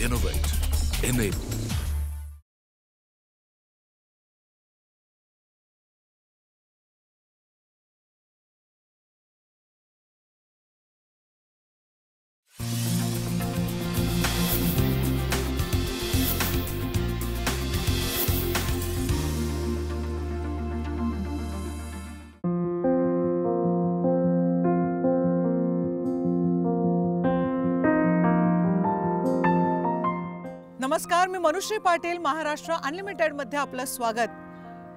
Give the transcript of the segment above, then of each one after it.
Innovate. Enable. नमस्कार, मी Manushree Patil. Maharashtra unlimited मध्ये आपलं स्वागत.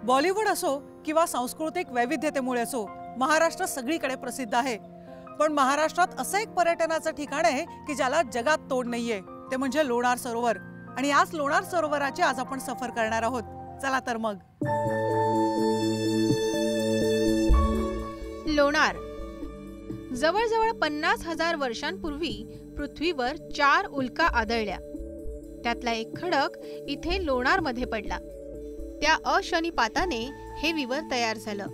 बॉलिवूड असो किंवा सांस्कृतिक वैविध्यतेमुळे असो, महाराष्ट्र सगळीकडे प्रसिद्ध आहे. पण महाराष्ट्रात असं एक पर्यटनाचं ठिकाण आहे की ज्याला जगात तोड नाहीये, ते म्हणजे लोणार सरोवर. आणि याच लोणार सरोवराची आज आपण सफर करणार आहोत. चला तर मग. लोणार जवळजवळ 50,000 वर्षांपूर्वी पृथ्वीवर 4 उल्का आदळल्या. त्यातला एक खडक इथे लोणार मध्ये पडला. त्या अशनिपाताने हे विवर तयार झालं.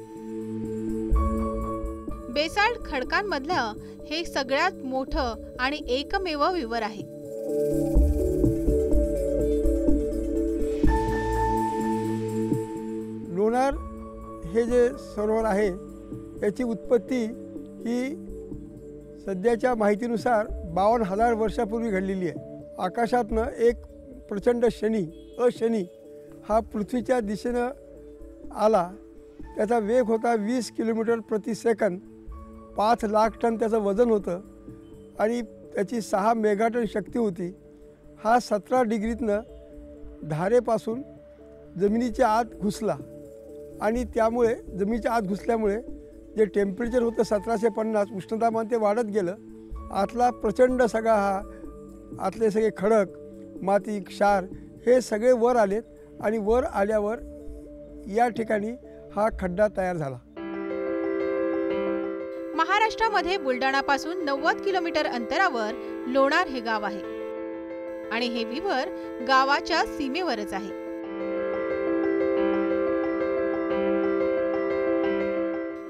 बेसाल्ट खडकांमधलं हे सगळ्यात मोठं आणि एकमेव विवर आहे. लोणार हे जे सरोवर आहे याची उत्पत्ती ही सध्याच्या माहितीनुसार 52,000 वर्षापूर्वी घडलेली आहे. आकाशातनं एक प्रचंड शनी हा पृथ्वीच्या दिशेनं आला. त्याचा वेग होता 20 किलोमीटर प्रति सेकंद. 5 लाख टन त्याचं वजन होतं आणि त्याची 6 मेगाटन शक्ती होती. हा 17 डिग्रीतनं धारेपासून जमिनीच्या आत घुसला आणि त्यामुळे जमिनीच्या आत घुसल्यामुळे जे टेम्परेचर होतं 1750, उष्णतामान ते वाढत गेलं. आतला प्रचंड सगळा आतले सगळे खडक, माती, क्षार हे सगळे वर आलेत आणि वर आल्यावर या ठिकाणी हा खड्डा तयार झाला. महाराष्ट्रामध्ये बुलढाणापासून 90 किलोमीटर अंतरावर लोणार हे गाव आहे आणि हे विवर गावाच्या सीमेवरच आहे.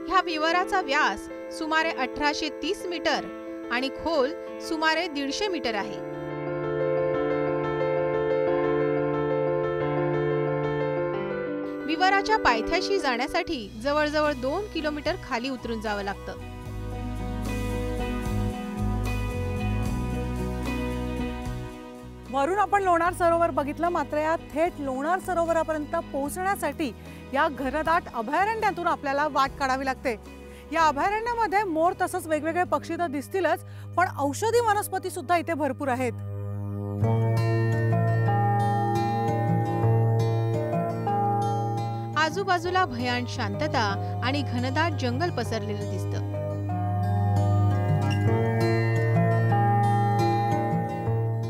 ह्या विवराचा व्यास सुमारे 1830 मीटर आणि खोल सुमारे 150 मीटर आहे. विवराच्या पायथ्याशी जाण्यासाठी जवळजवळ 2 किलोमीटर खाली उतरून जावं लागतं. वरून आपण लोणार सरोवर बघितलं, मात्र या थेट लोणार सरोवरापर्यंत पोहोचण्यासाठी या घनदाट अभयारण्यातून आपल्याला वाट काढावी लागते. या अभयारण्यामध्ये मोर तसंच वेगवेगळे पक्षी तर दिसतीलच, पण औषधी वनस्पती सुद्धा इथे भरपूर आहेत. आजूबाजूला भयान शांतता आणि घनदाट जंगल पसरलेलं दिसतं.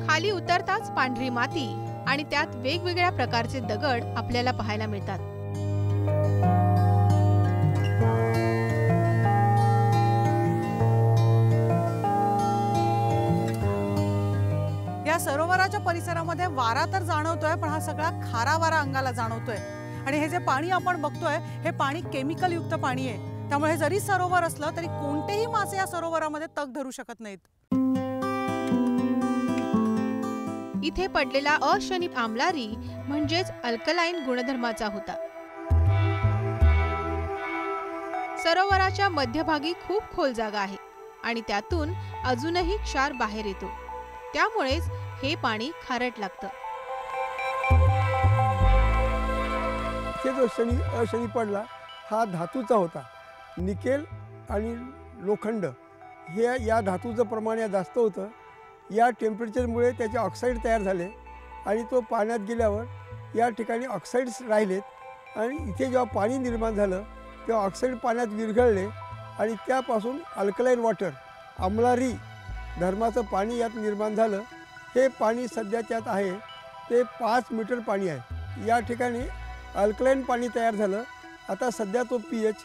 खाली उतरताच पांढरी माती आणि त्यात वेगवेगळ्या प्रकारचे दगड आपल्याला पाहायला मिळतात. या सरोवराच्या परिसरामध्ये वारा तर जाणवतोय, पण हा सगळा खारा वारा अंगाला जाणवतोय. आणि हे जे पाणी आपण बघतोय हे पाणी केमिकल युक्त पाणी आहे. त्यामुळे जरी सरोवर असलं तरी कोणतेही मासे या सरोवरामध्ये तग धरू शकत नाहीत. इथे पडलेला अशनी आम्लारी म्हणजेच अल्कलाइन गुणधर्माचा होता. सरोवराच्या मध्यभागी खूप खोल जागा आहे आणि त्यातून अजूनही क्षार बाहेर येतो. त्यामुळेच हे पाणी खारट लागतं. जो अशनी पडला हा धातूचा होता. निकेल आणि लोखंड हे या धातूचं प्रमाण जास्त होतं. या टेम्परेचरमुळे त्याचे ऑक्साईड तयार झाले आणि तो पाण्यात गेल्यावर या ठिकाणी ऑक्साईड्स राहिलेत आणि इथे जेव्हा पाणी निर्माण झालं तेव्हा ऑक्साईड पाण्यात विरघळले आणि त्यापासून अल्कलाइन वॉटर आम्लारी धर्माचं पाणी यात निर्माण झालं. हे पाणी सध्या त्यात आहे ते 5 मीटर पाणी आहे. या ठिकाणी अल्कलाइन पाणी तयार झालं. आता सध्या तो pH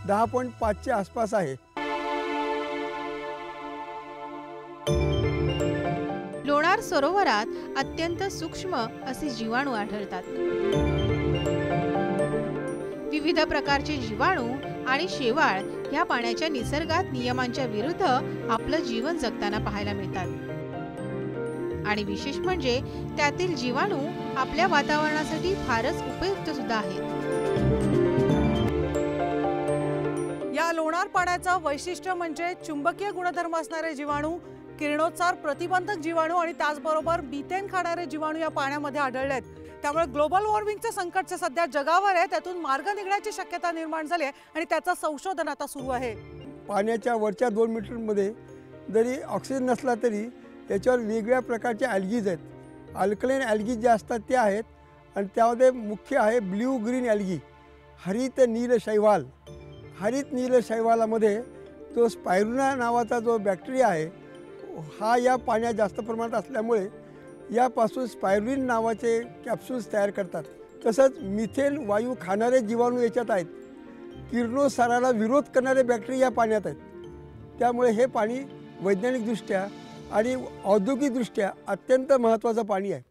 10.5च्या आसपास आहे. लोणार सरोवरात अत्यंत सूक्ष्म असे जीवाणू आढळतात. विविध प्रकारचे जीवाणू आणि शेवाळ ह्या पाण्याच्या निसर्गात नियमांच्या विरुद्ध आपलं जीवन जगताना पाहायला मिळतात. आणि विशेष म्हणजे त्यातील जीवाणू आपल्या वातावरणासाठी फारच उपयुक्त सुद्धा आहेत. या लोणार पाण्याचं वैशिष्ट्य म्हणजे चुंबकीय गुणधर्म असणारे जीवाणू, किरणोत्सार प्रतिबंधक जीवाणू आणि त्याचबरोबर मिथेन खाणारे जीवाणू या पाण्यामध्ये आढळले आहेत. त्यामुळे ग्लोबल वॉर्मिंगचं संकट सध्या जगावर आहे, त्यातून मार्ग निघण्याची शक्यता निर्माण झाली आहे आणि त्याचं संशोधन आता सुरू आहे. पाण्याच्या वरच्या 2 मीटरमध्ये जरी ऑक्सिजन नसला तरी याच्यावर वेगवेगळ्या प्रकारचे ॲल्गीज आहेत. अल्कलाइन ॲल्गीज जे असतात ते आहेत आणि त्यामध्ये मुख्य आहे ब्ल्यू ग्रीन ॲल्गी, हरित नील शैवाल. हरित नील शैवालामध्ये तो स्पायरुना नावाचा जो बॅक्टेरिया आहे हा या पाण्यात जास्त प्रमाणात असल्यामुळे यापासून स्पायरुलिन नावाचे कॅप्सूल्स तयार करतात. तसंच मिथेन वायू खाणारे जीवाणू याच्यात आहेत. किरणोत्साराला विरोध करणारे बॅक्टेरिया या पाण्यात आहेत. त्यामुळे हे पाणी वैज्ञानिकदृष्ट्या आणि औद्योगिकदृष्ट्या अत्यंत महत्त्वाचं पाणी आहे.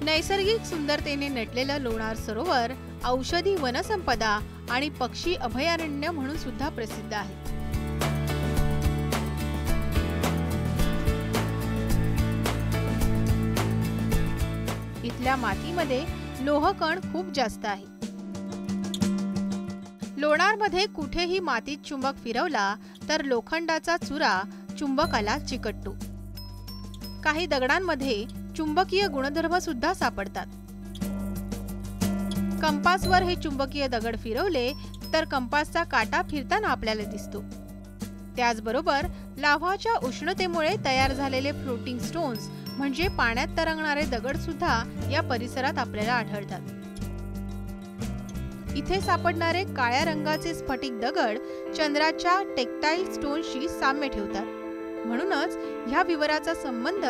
नैसर्गिक सुंदरतेने नटलेलं लोणार सरोवर औषधी वनसंपदा आणि पक्षी अभयारण्य म्हणून सुद्धा प्रसिद्ध आहे. इथल्या मातीमध्ये लोहकण खूप जास्त आहे. लोणारमध्ये कुठेही मातीत चुंबक फिरवला तर लोखंडाचा चुरा चुंबकाला चिकटतो. काही दगडांमध्ये चुंबकीय गुणधर्म सुद्धा सापडतात. कंपासवर हे चुंबकीय दगड फिरवले तर कंपासचा काटा फिरताना आपल्याला दिसतो. त्याचबरोबर लाव्हाच्या उष्णतेमुळे तयार झालेले फ्लोटिंग स्टोन्स म्हणजे पाण्यात तरंगणारे दगड सुद्धा या परिसरात आपल्याला आढळतात. इथे सापडणारे काळ्या रंगाचे स्फटिक दगड चंद्राच्या टेक्टाईल स्टोनशी साम्य ठेवतात. म्हणूनच ह्या विवराचा संबंध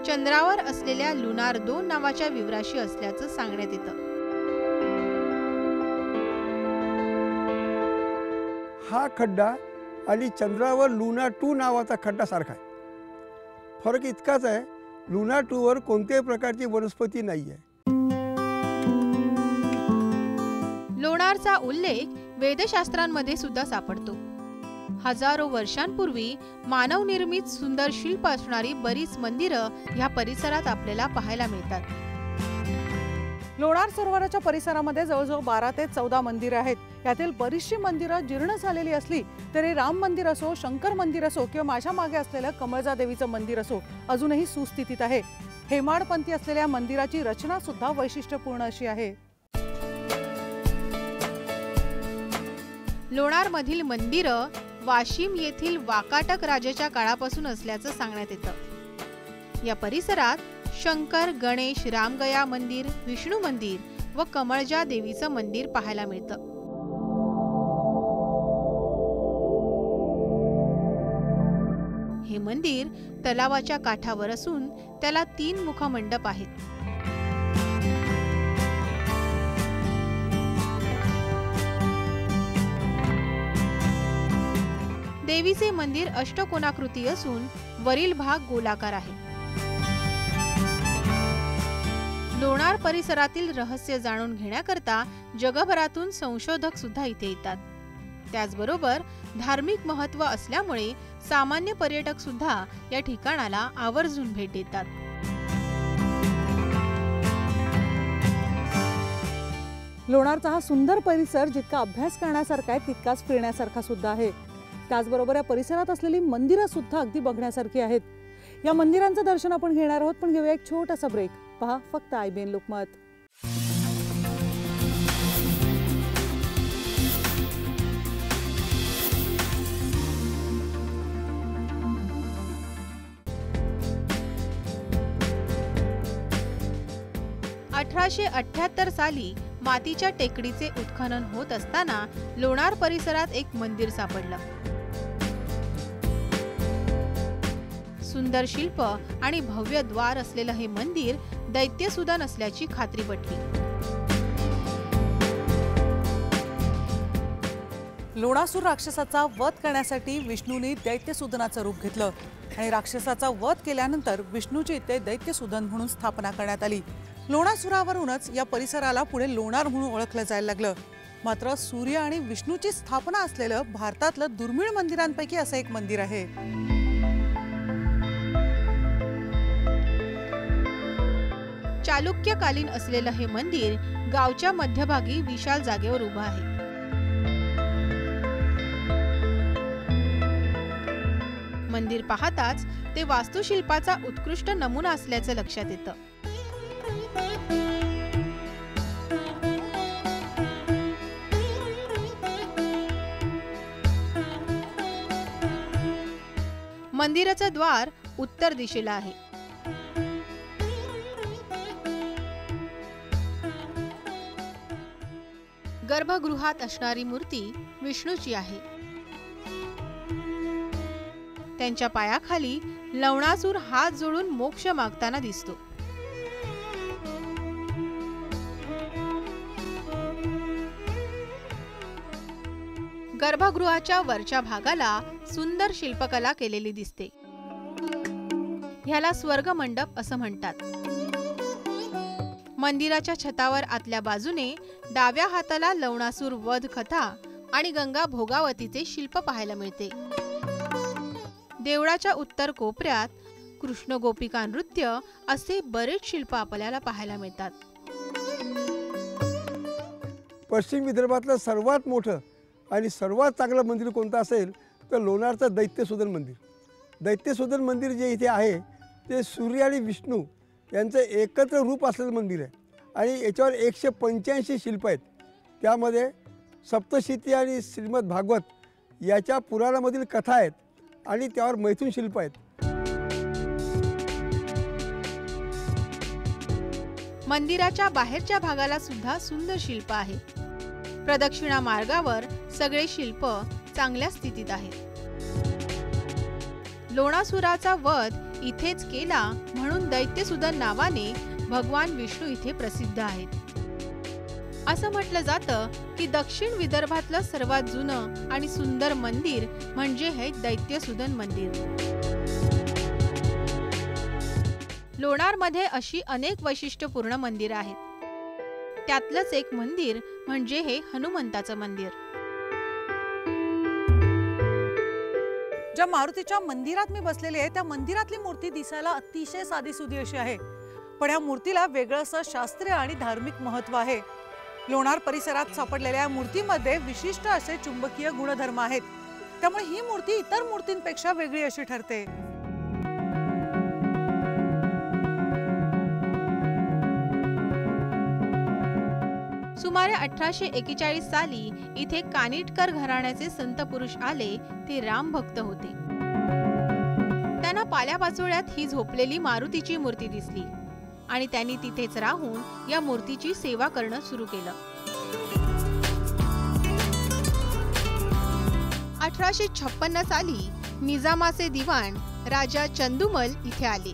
चंद्रावर असलेल्या लुनार 2 नावाच्या विवराशी असल्याचं सांगण्यात येतं. हा खड्डा आणि चंद्रावर लुनार 2 नावाचा खड्डा सारखा आहे. फरक इतकाच आहे, लुनार 2 वर कोणत्याही प्रकारची वनस्पती नाही आहे. लोणारचा उल्लेख वेदशास्त्रांमध्ये सुद्धा सापडतो. हजारो वर्षांपूर्वी मानवनिर्मित सुंदर शिल्प असणारी बरीच मंदिरं ह्या परिसरात आपल्याला पाहायला मिळतात. लोणार सरोवराच्या परिसरामध्ये जवळजवळ 12 ते 14 मंदिरं आहेत. यातील बरीचशी मंदिरं जीर्ण झालेली असली तरी राम मंदिर असो, शंकर मंदिर असो किंवा माझ्या मागे असलेलं कमळजा देवीचं मंदिर असो अजूनही सुस्थितीत आहे. हेमाडपंथी असलेल्या मंदिराची रचना सुद्धा वैशिष्ट्यपूर्ण अशी आहे. लोणारमधील मंदिरं वाशिम येथील वाकाटक राजाच्या काळापासून असल्याचं सांगण्यात येतं. या परिसरात शंकर, गणेश, रामगया मंदिर, विष्णू मंदिर व कमळजा देवीचं मंदिर पाहायला मिळतं. हे मंदिर तलावाच्या काठावर असून त्याला 3 मुखमंडप आहेत. देवीचे मंदिर अष्टकोनाकृती असून वरील भाग गोलाकार आहे. लोणार परिसरातील रहस्य जाणून घेण्याकरता जगभरातून संशोधक सुद्धा इथे येतात. त्याचबरोबर धार्मिक महत्त्व असल्यामुळे सामान्य पर्यटक सुद्धा या ठिकाणाला आवर्जून भेट देतात. लोणारचा हा सुंदर परिसर जितका अभ्यास करण्यासारखा आहे तितकाच फिरण्यासारखा सुद्धा आहे. त्याचबरोबर या परिसरात असलेली मंदिरं सुद्धा अगदी बघण्यासारखी आहेत. या मंदिरांचं दर्शन आपण घेणार आहोत, पण घेऊया एक छोटासा ब्रेक. पहा फक्त IBN लोकमत. (1878) साली मातीच्या टेकडीचे उत्खनन होत असताना लोणार परिसरात एक मंदिर सापडलं. सुंदर शिल्प आणि भव्य द्वार असलेलं हे मंदिर दैत्यसुदन असल्याची खात्री पटली. लोणासूर राक्षसाचा वध करण्यासाठी विष्णूने दैत्यसुदनाचं रूप घेतलं आणि राक्षसाचा वध केल्यानंतर विष्णूची इथे दैत्यसुदन म्हणून स्थापना करण्यात आली. लोणासुरावरूनच या परिसराला पुढे लोणार म्हणून ओळखलं जायला लागलं. मात्र सूर्य आणि विष्णूची स्थापना असलेलं भारतातलं दुर्मिळ मंदिरांपैकी असं एक मंदिर आहे. चालुक्यकालीन असलेलं हे मंदिर गावच्या मध्यभागी विशाल जागेवर उभं आहे. मंदिर पाहताच ते वास्तुशिल्पाचा उत्कृष्ट नमुना असल्याचं लक्षात येतं. मंदिराचं द्वार उत्तर दिशेला आहे. गर्भगृहात असणारी मूर्ती विष्णूची आहे. त्यांच्या पायाखाली लवणासूर हात जोडून मोक्ष मागताना दिसतो. गर्भगृहाच्या वरच्या भागाला सुंदर शिल्पकला केलेली दिसते. ह्याला स्वर्ग मंडप असं म्हणतात. मंदिराच्या छतावर आतल्या बाजूने डाव्या हाताला लवणासूर वध कथा आणि गंगा भोगावतीचे शिल्प पाहायला मिळते. देवळाच्या उत्तर कोपऱ्यात कृष्ण गोपिका नृत्य असे बरेच शिल्प आपल्याला पाहायला मिळतात. पश्चिम विदर्भातलं सर्वात मोठं आणि सर्वात चांगलं मंदिर कोणतं असेल तर लोणारचं दैत्यशोधन मंदिर. दैत्यशोधन मंदिर जे इथे आहे ते सूर्य आणि विष्णू यांचं एकत्र रूप असलेलं मंदिर आहे आणि याच्यावर 185 शिल्प आहेत. त्यामध्ये सप्तशती आणि श्रीमद भागवत याच्या पुराणामधील कथा आहेत आणि त्यावर मैथुन शिल्प आहेत. मंदिराच्या बाहेरच्या भागाला सुद्धा सुंदर शिल्प आहे. प्रदक्षिणा मार्गावर सगळे शिल्प चांगल्या स्थितीत आहेत. लोणासुराचा वध इथेच केला म्हणून दैत्यसुदन नावाने भगवान विष्णू इथे प्रसिद्ध आहेत. असं म्हटलं जातं की दक्षिण विदर्भातलं सर्वात जुनं आणि सुंदर मंदिर म्हणजे हे दैत्यसुदन मंदिर. लोणारमध्ये अशी अनेक वैशिष्ट्यपूर्ण मंदिरं आहेत. त्यातलंच एक मंदिर म्हणजे हे हनुमंताचं मंदिर. ज्या मारुतीच्या मंदिरात मी बसलेली आहे त्या मंदिरातली मूर्ती दिसायला अतिशय साधीसुधी अशी आहे, पण या मूर्तीला वेगळं असं शास्त्रीय आणि धार्मिक महत्त्व आहे. लोणार परिसरात सापडलेल्या या मूर्तीमध्ये विशिष्ट असे चुंबकीय गुणधर्म आहेत, त्यामुळे ही मूर्ती इतर मूर्तींपेक्षा वेगळी अशी ठरते. सुमारे 1841 साली इथे कानिटकर घराण्याचे संत पुरुष आले. ते राम भक्त होते. त्यांना पाल्यापाचोळ्यात ही झोपलेली मारुतीची मूर्ती दिसली आणि त्यांनी तिथेच राहून या मूर्तीची सेवा करणं सुरू केलं. 1856 साली निजामाचे दिवाण राजा चंदुमल इथे आले.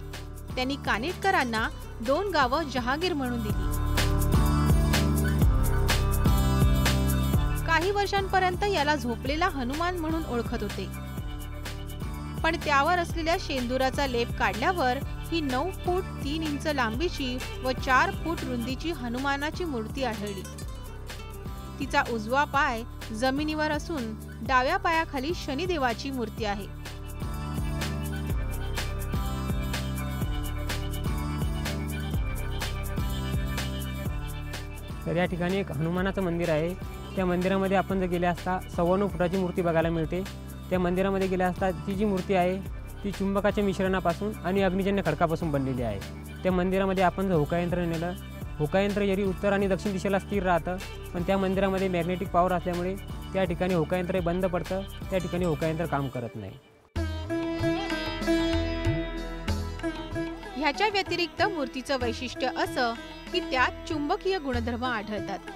त्यांनी कानिटकरांना 2 गावं जहागीर म्हणून दिली. काही वर्षांपर्यंत याला झोपलेला हनुमान म्हणून ओळखत होते, पण त्यावर असलेल्या शेंदुराचा लेप काढल्यावर ही 9 फूट 3 इंच लांबीची व 4 फूट रुंदीची हनुमानाची मूर्ती आढळली. तिचा उजवा पाय जमिनीवर असून डाव्या पायाखाली शनिदेवाची मूर्ती आहे. तर या ठिकाणी एक हनुमानाचं मंदिर आहे. त्या मंदिरामध्ये आपण जर गेले असता 9.25 फुटाची मूर्ती बघायला मिळते. त्या मंदिरामध्ये गेले असता ती जी मूर्ती आहे ती चुंबकाच्या मिश्रणापासून आणि अग्निजन्य खडकापासून बनलेली आहे. त्या मंदिरामध्ये आपण जर होकायंत्र नेलं, होकायंत्र जरी उत्तर आणि दक्षिण दिशेला स्थिर राहतं, पण त्या मंदिरामध्ये मॅग्नेटिक पॉवर असल्यामुळे त्या ठिकाणी होकायंत्र बंद पडतं. त्या ठिकाणी होकायंत्र काम करत नाही. ह्याच्या व्यतिरिक्त मूर्तीचं वैशिष्ट्य असं की त्यात चुंबकीय गुणधर्म आढळतात.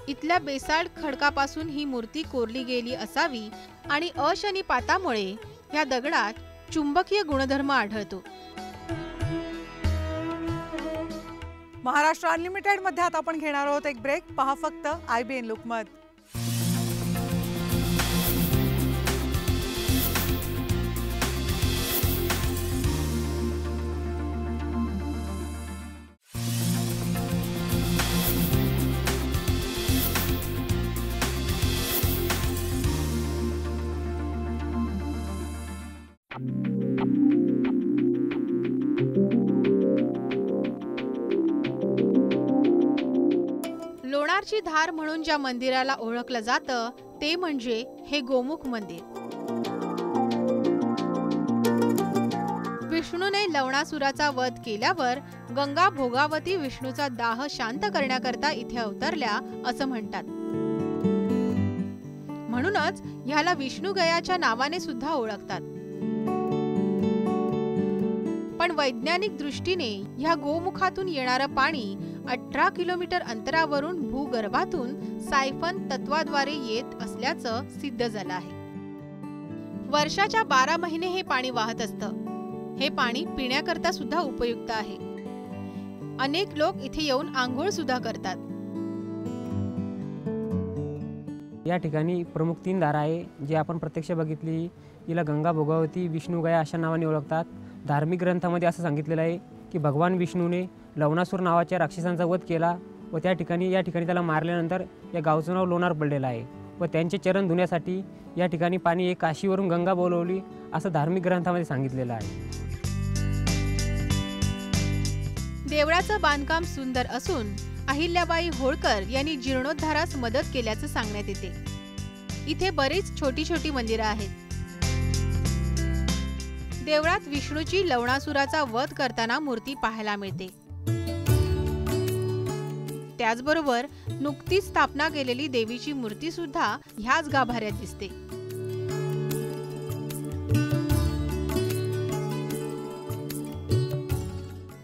इथल्या बेसाल्ट खडकापासून ही मूर्ती कोरली गेली असावी आणि अशनिपातामुळे ह्या दगडात चुंबकीय गुणधर्म आढळतो. महाराष्ट्र अनलिमिटेड मध्ये आता आपण घेणार आहोत एक ब्रेक. पहा फक्त IBN लोकमत. लोणारची धार म्हणून ज्या मंदिराला ओळखलं जातं ते म्हणजे हे गोमुख मंदिर. विष्णूने लवणासुराचा वध केल्यावर गंगा भोगावती विष्णूचा दाह शांत करण्याकरता इथे अवतरल्या असं म्हणतात. म्हणूनच ह्याला विष्णुगयाच्या नावाने सुद्धा ओळखतात. पण वैज्ञानिक दृष्टीने ह्या गोमुखातून येणारं पाणी 18 किलोमीटर अंतरावरून भूगर्भातून सायफन तत्वाद्वारे येत असल्याचं सिद्ध झालं आहे. वर्षाच्या 12 महिने हे पाणी वाहत असतं. हे पाणी पिण्याकरता सुद्धा उपयुक्त आहे. अनेक लोक इथे येऊन आंघोळ सुद्धा करतात. या ठिकाणी प्रमुख 3 दारा आहे जी आपण प्रत्यक्ष बघितली. हिला गंगा भोगावती विष्णुगया अशा नावाने ओळखतात. धार्मिक ग्रंथामध्ये असं सांगितलेलं आहे की भगवान विष्णूने लवणासूर नावाच्या राक्षसांचा वध केला व या ठिकाणी त्याला मारल्यानंतर या गावचं नाव लोणार पडलेलं आहे व त्यांचे चरण धुण्यासाठी या ठिकाणी पाणी एक काशीवरून गंगा बोलवली असं धार्मिक ग्रंथामध्ये सांगितलेलं आहे. देवळाचं बांधकाम सुंदर असून अहिल्याबाई होळकर यांनी जीर्णोद्धारास मदत केल्याचं सांगण्यात येते. इथे बरीच छोटी छोटी मंदिरं आहेत. देवळात विष्णूची लवणासुराचा वध करताना मूर्ती पाहायला मिळते. त्याचबरोबर नुकतीच स्थापना केलेली देवीची मूर्ती सुद्धा ह्याच गाभाऱ्यात दिसते.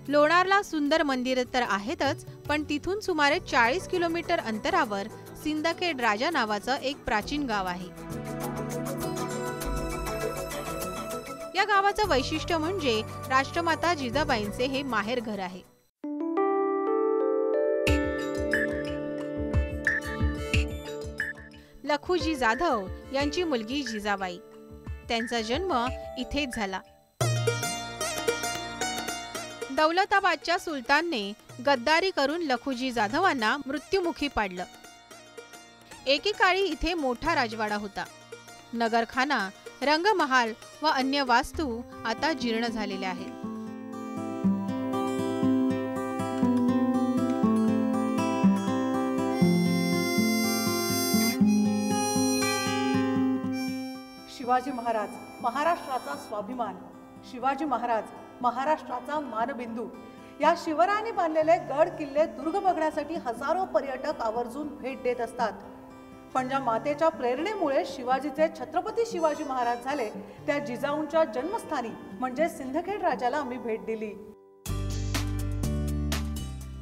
लोणारला सुंदर मंदिर तर आहेतच, पण तिथून सुमारे 40 किलोमीटर अंतरावर सिंदखेड राजा नावाचं एक प्राचीन गाव आहे. या गावाचं वैशिष्ट्य म्हणजे राष्ट्रमाता जिजाबाईंचे हे माहेर घर आहे. लखुजी जाधव यांची मुलगी जिजाबाई. त्यांचा जन्म इथेच झाला. दौलताबादच्या सुलतानने गद्दारी करून लखुजी जाधवांना मृत्युमुखी पाडलं. एकेकाळी इथे मोठा राजवाडा होता. नगरखाना, रंगमहाल व अन्य वास्तू आता जीर्ण झालेल्या आहेत. शिवाजी महाराज महाराष्ट्राचा स्वाभिमान, शिवाजी महाराज महाराष्ट्राचा मानबिंदू. या शिवरायांनी बांधलेले गड किल्ले दुर्ग बघण्यासाठी हजारो पर्यटक आवर्जून भेट देत असतात. पण ज्या मातेच्या प्रेरणेमुळे शिवाजीचे छत्रपती शिवाजी महाराज झाले त्या जिजाऊंच्या जन्मस्थानी म्हणजे सिंदखेड राजाला आम्ही भेट दिली.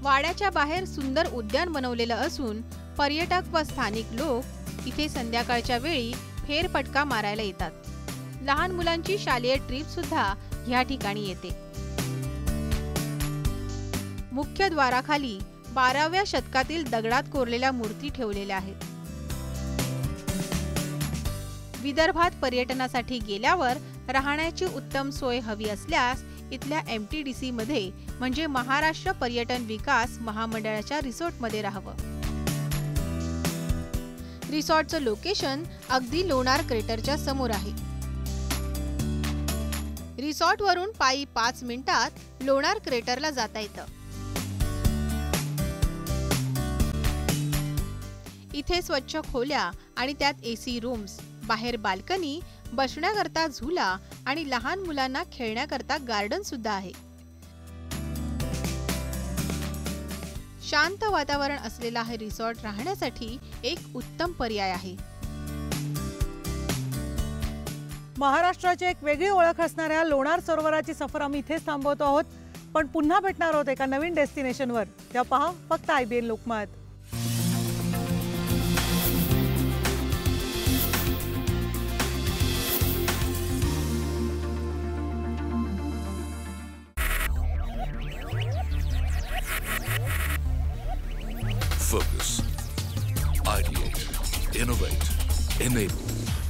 वाड्याच्या बाहेर सुंदर उद्यान बनवलेलं असून पर्यटक व स्थानिक लोक इथे संध्याकाळच्या वेळी फेरफटका मारायला येतात. लहान मुलांची शालेय ट्रिप सुद्धा ह्या ठिकाणी येते. मुख्य द्वाराखाली 12व्या शतकातील दगडात कोरलेल्या मूर्ती ठेवलेल्या आहेत. विदर्भात पर्यटनासाठी गेल्यावर राहण्याची उत्तम सोय हवी असल्यास इथल्या MTDC मध्ये म्हणजे महाराष्ट्र पर्यटन विकास महामंडळाच्या रिसॉर्टमध्ये राहावं. रिसॉर्टचं लोकेशन अगदी लोणार क्रेटरच्या समोर आहे. रिसॉर्टवरून पायी 5 मिनिटात लोणार क्रेटरला जाता येतं. इथे स्वच्छ खोल्या आणि त्यात AC रूम्स, बाहेर बाल्कनी, बसण्याकरता झुला आणि लहान मुलांना खेळण्याकरता गार्डन सुद्धा आहे. शांत वातावरण असलेला हे रिसॉर्ट राहण्यासाठी एक उत्तम पर्याय आहे. महाराष्ट्राची एक वेगळी ओळख असणाऱ्या लोणार सरोवराची सफर आम्ही इथेच थांबवतो आहोत. पण पुन्हा भेटणार आहोत एका नवीन डेस्टिनेशनवर. त्या पहा फक्त IBN Lokmat. Focus, ideate, innovate, enable.